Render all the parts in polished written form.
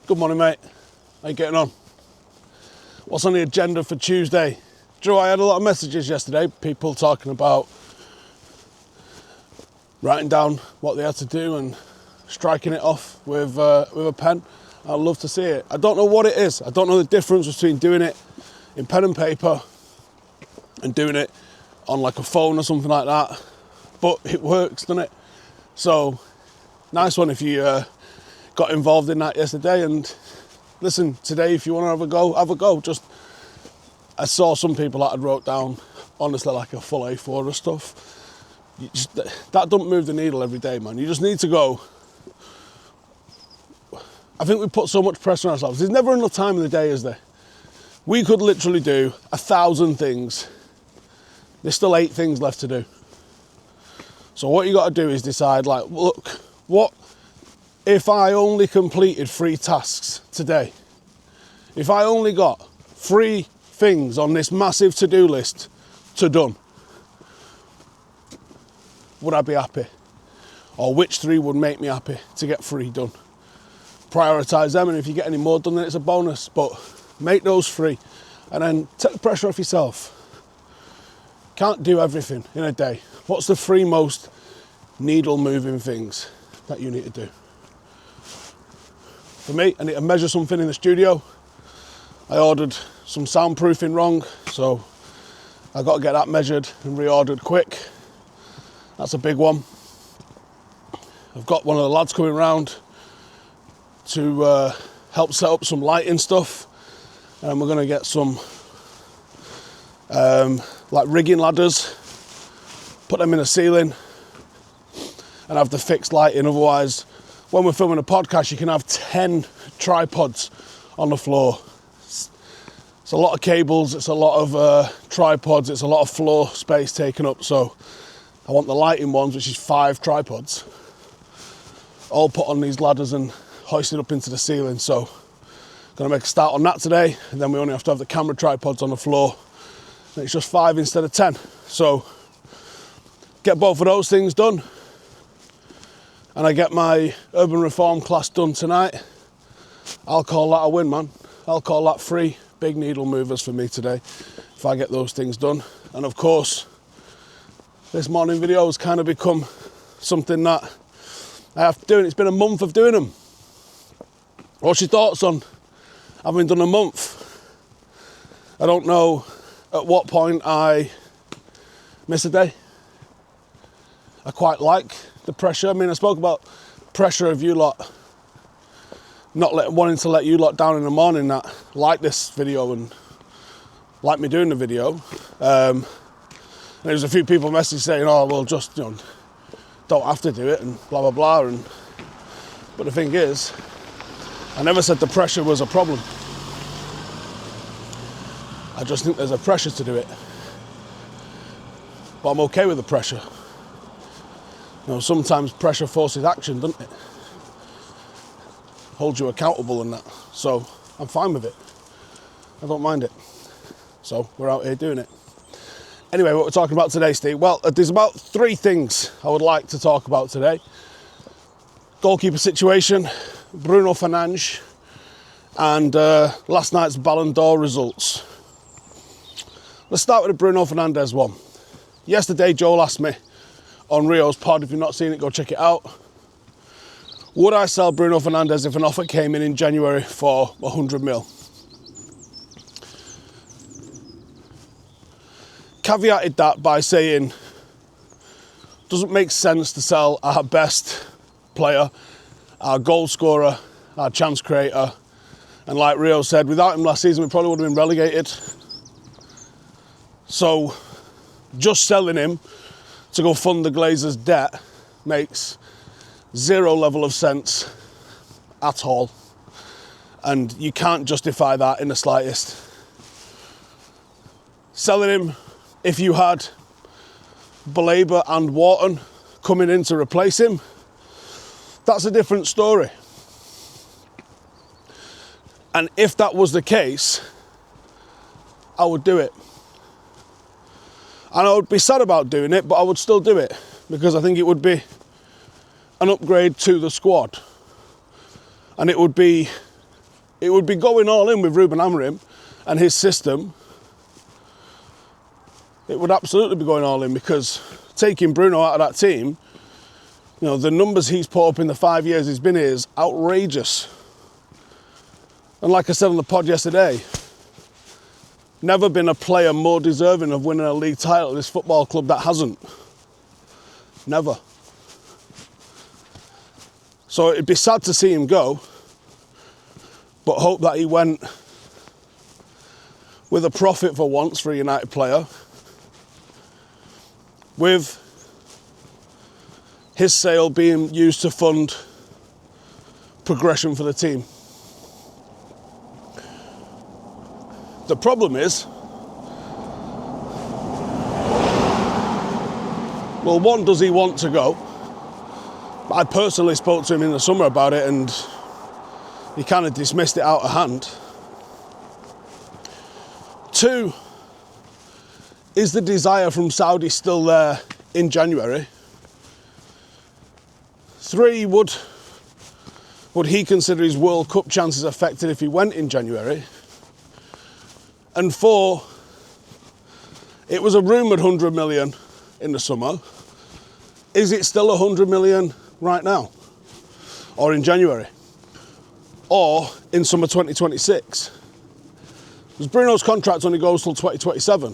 Good morning, mate. How you getting on? What's on the agenda for Tuesday? Do you know, I had a lot of messages yesterday, people talking about writing down what they had to do and striking it off with a pen. I'd love to see it. I don't know what it is. I don't know the difference between doing it in pen and paper and doing it on like a phone or something like that. But it works, doesn't it? So, nice one if you got involved in that yesterday. And listen, today if you want to have a go, have a go. Just, I saw some people that had wrote down, honestly, like a full A4 of stuff. That don't move the needle every day, man. You just need to go. I think we put so much pressure on ourselves. There's never enough time in the day, is there? We could literally do 1,000 things. There's still 8 things left to do. So what you got to do is decide, like, look, what if I only completed 3 tasks today? If I only got 3 things on this massive to-do list to done, would I be happy? Or which 3 would make me happy to get 3 done? Prioritise them, and if you get any more done, then it's a bonus. But make those 3, and then take the pressure off yourself. Can't do everything in a day. What's the 3 most needle-moving things that you need to do? For me, I need to measure something in the studio. I ordered some soundproofing wrong, so I got to get that measured and reordered quick. That's a big one. I've got one of the lads coming round to help set up some lighting stuff, and we're going to get some like rigging ladders, put them in the ceiling and have the fixed lighting. Otherwise, when we're filming a podcast, you can have 10 tripods on the floor. It's a lot of cables, it's a lot of tripods, it's a lot of floor space taken up. So I want the lighting ones, which is 5 tripods, all put on these ladders and hoisted up into the ceiling. So gonna make a start on that today, and then we only have to have the camera tripods on the floor. And it's just 5 instead of 10. So get both of those things done, and I get my urban reform class done tonight. I'll call that a win, man. I'll call that 3 big needle movers for me today if I get those things done. And of course, this morning video has kind of become something that I have to do, and it's been a month of doing them. What's your thoughts on having done a month? I don't know at what point I miss a day. I quite like the pressure. I mean, I spoke about pressure of you lot not wanting to let you lot down in the morning that like this video and like me doing the video. There's a few people messaging saying, oh, well, just, you know, don't have to do it and blah, blah, blah. But the thing is, I never said the pressure was a problem. I just think there's a pressure to do it. But I'm okay with the pressure. You know, sometimes pressure forces action, doesn't it? Holds you accountable and that. So I'm fine with it. I don't mind it. So we're out here doing it. Anyway, what we're talking about today, Steve? Well, there's about 3 things I would like to talk about today. Goalkeeper situation, Bruno Fernandez, and last night's Ballon d'Or results. Let's start with the Bruno Fernandez one. Yesterday, Joel asked me on Rio's pod, if you've not seen it, go check it out. Would I sell Bruno Fernandez if an offer came in January for 100 mil? Caveated that by saying, doesn't make sense to sell our best player, our goal scorer, our chance creator. And like Rio said, without him last season, we probably would have been relegated. So just selling him to go fund the Glazers' debt makes 0 level of sense at all. And you can't justify that in the slightest. Selling him, if you had Ballon and Wharton coming in to replace him, that's a different story. And if that was the case, I would do it. And I would be sad about doing it, but I would still do it because I think it would be an upgrade to the squad. And it would be it would be going all in with Ruben Amorim and his system. It would absolutely be going all in, because taking Bruno out of that team, you know, the numbers he's put up in the 5 years he's been here is outrageous. And like I said on the pod yesterday, never been a player more deserving of winning a league title at this football club that hasn't. Never. So it'd be sad to see him go, but hope that he went with a profit for once for a United player, with his sale being used to fund progression for the team. The problem is, well, one, does he want to go? I personally spoke to him in the summer about it, and he kind of dismissed it out of hand. Two, is the desire from Saudi still there in January? Three, would he consider his World Cup chances affected if he went in January? And four, it was a rumoured 100 million in the summer. Is it still 100 million right now? Or in January? Or in summer 2026? Because Bruno's contract only goes till 2027.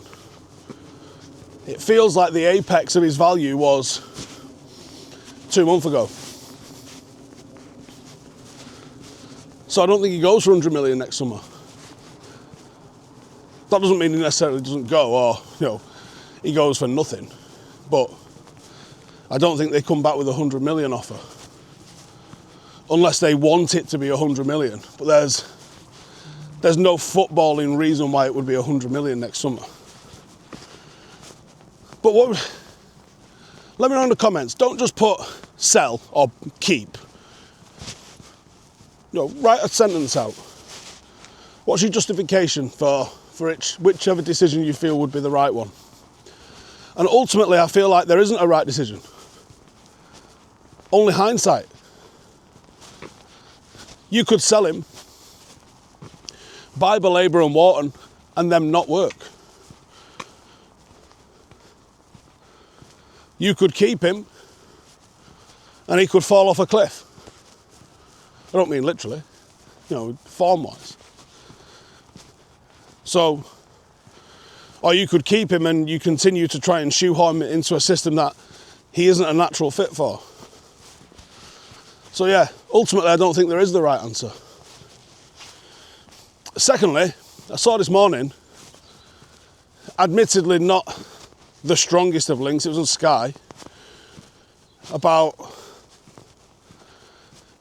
It feels like the apex of his value was 2 months ago. So I don't think he goes for 100 million next summer. That doesn't mean he necessarily doesn't go, or, you know, he goes for nothing. But I don't think they come back with a 100 million offer. Unless they want it to be 100 million. But there's no footballing reason why it would be 100 million next summer. But let me know in the comments. Don't just put sell or keep. You know, write a sentence out. What's your justification for whichever decision you feel would be the right one? And ultimately, I feel like there isn't a right decision. Only hindsight. You could sell him, buy Ballon and Wharton, and them not work. You could keep him, and he could fall off a cliff. I don't mean literally, you know, form-wise. So, or you could keep him and you continue to try and shoehorn him into a system that he isn't a natural fit for. So yeah, ultimately I don't think there is the right answer. Secondly, I saw this morning, admittedly not the strongest of links, it was on Sky, about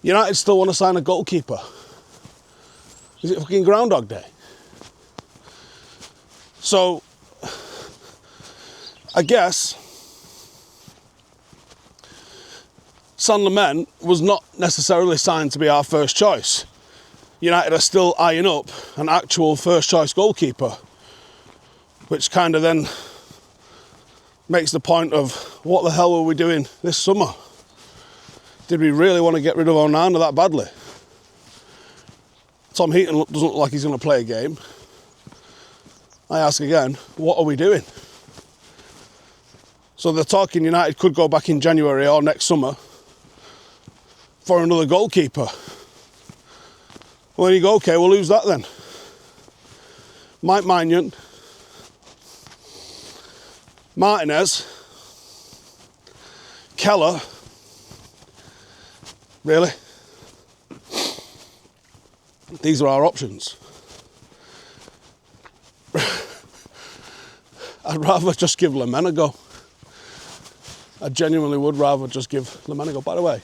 United still want to sign a goalkeeper. Is it fucking Groundhog Day? So, I guess Senne Lammens was not necessarily signed to be our first choice. United are still eyeing up an actual first choice goalkeeper, which kind of then makes the point of what the hell were we doing this summer? Did we really want to get rid of Onana that badly? Tom Heaton doesn't look like he's going to play a game. I ask again, what are we doing? So they're talking United could go back in January or next summer for another goalkeeper. Well, then you go, okay, we'll lose that then. Maignan, Martínez, Keller. Really? These are our options. I'd rather just give Lammens a go. I genuinely would rather just give Lammens a go. By the way,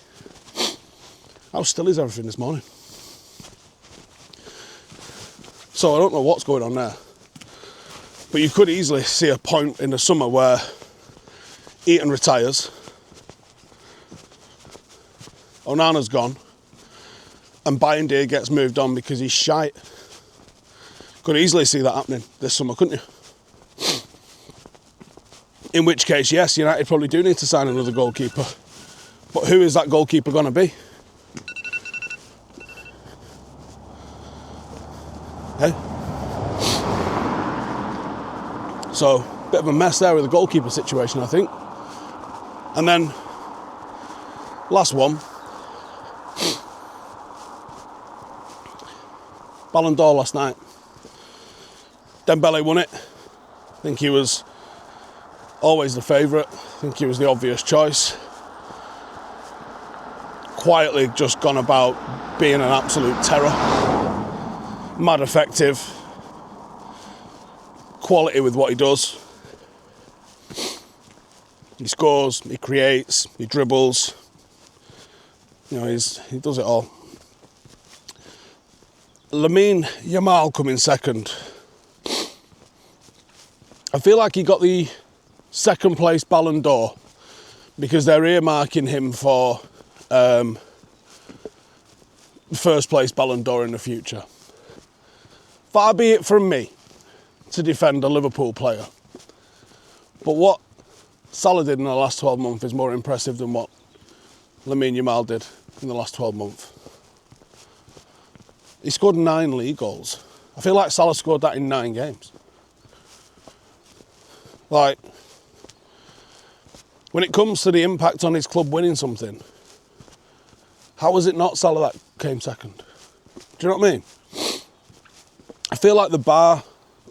how still is everything this morning? So I don't know what's going on there. But you could easily see a point in the summer where Eaton retires, Onana's gone, and Bayindir gets moved on because he's shite. Could easily see that happening this summer, couldn't you? In which case, yes, United probably do need to sign another goalkeeper. But who is that goalkeeper going to be? Hey? So, bit of a mess there with the goalkeeper situation, I think. And then, last one. Ballon d'Or last night. Dembele won it. I think he was always the favourite. I think he was the obvious choice. Quietly just gone about being an absolute terror. Mad effective. Quality with what he does. He scores, he creates, he dribbles. You know, he does it all. Lamine Yamal coming second. I feel like he got the second place Ballon d'Or because they're earmarking him for first place Ballon d'Or in the future. Far be it from me to defend a Liverpool player, but what Salah did in the last 12 months is more impressive than what Lamine Yamal did in the last 12 months. He scored 9 league goals. I feel like Salah scored that in 9 games. Like, when it comes to the impact on his club winning something, how was it not Salah that came second? Do you know what I mean? I feel like the bar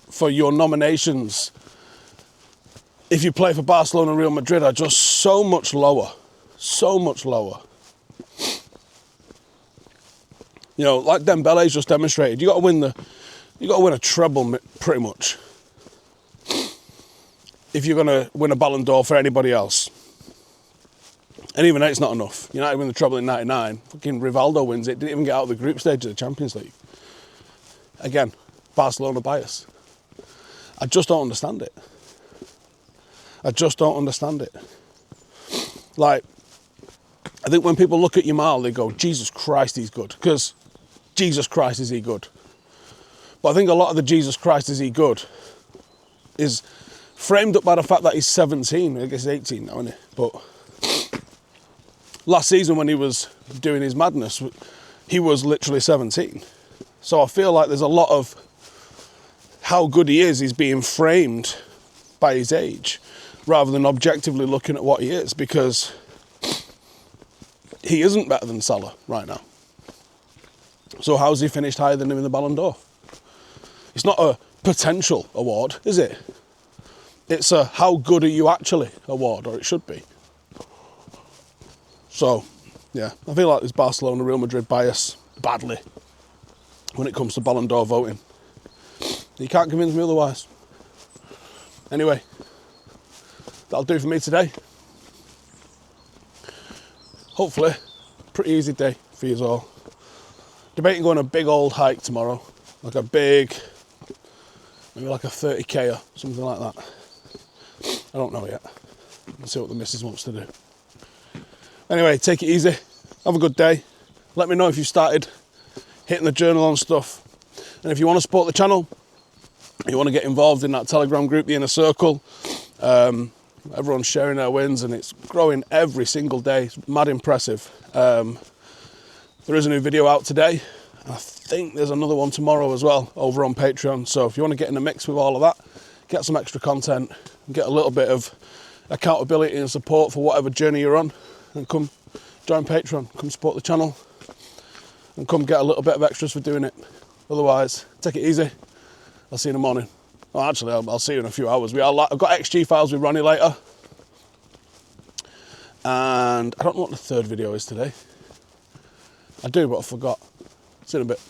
for your nominations, if you play for Barcelona and Real Madrid, are just so much lower. So much lower. You know, like Dembele's just demonstrated, you got to win a treble pretty much if you're going to win a Ballon d'Or for anybody else. And even then, it's not enough. United win the treble in '99. Fucking Rivaldo wins it. Didn't even get out of the group stage of the Champions League. Again, Barcelona bias. I just don't understand it. I just don't understand it. Like, I think when people look at Yamal, they go, Jesus Christ, he's good. Because Jesus Christ, is he good? But I think a lot of the Jesus Christ, is he good, is framed up by the fact that he's 17. I guess he's 18 now, isn't he? But last season when he was doing his madness, he was literally 17. So I feel like there's a lot of how good he is being framed by his age, rather than objectively looking at what he is, because he isn't better than Salah right now. So how's he finished higher than him in the Ballon d'Or? It's not a potential award, is it? It's a how good are you actually award, or it should be. So, yeah, I feel like there's Barcelona, Real Madrid bias badly when it comes to Ballon d'Or voting. You can't convince me otherwise. Anyway, that'll do for me today. Hopefully, pretty easy day for you all. Debating going on a big old hike tomorrow. Like a big, maybe like a 30k or something like that. I don't know yet. Let's see what the missus wants to do. Anyway, take it easy. Have a good day. Let me know if you've started hitting the journal on stuff. And if you want to support the channel, you want to get involved in that Telegram group, the Inner Circle. Everyone's sharing their wins and it's growing every single day. It's mad impressive. There is a new video out today. I think there's another one tomorrow as well over on Patreon. So if you want to get in the mix with all of that, get some extra content, get a little bit of accountability and support for whatever journey you're on, and come join Patreon, come support the channel, and come get a little bit of extras for doing it. Otherwise, take it easy. I'll see you in the morning. Well, actually, I'll see you in a few hours. I've got XG files with Ronnie later. And I don't know what the third video is today. I do, but I forgot. See you in a bit.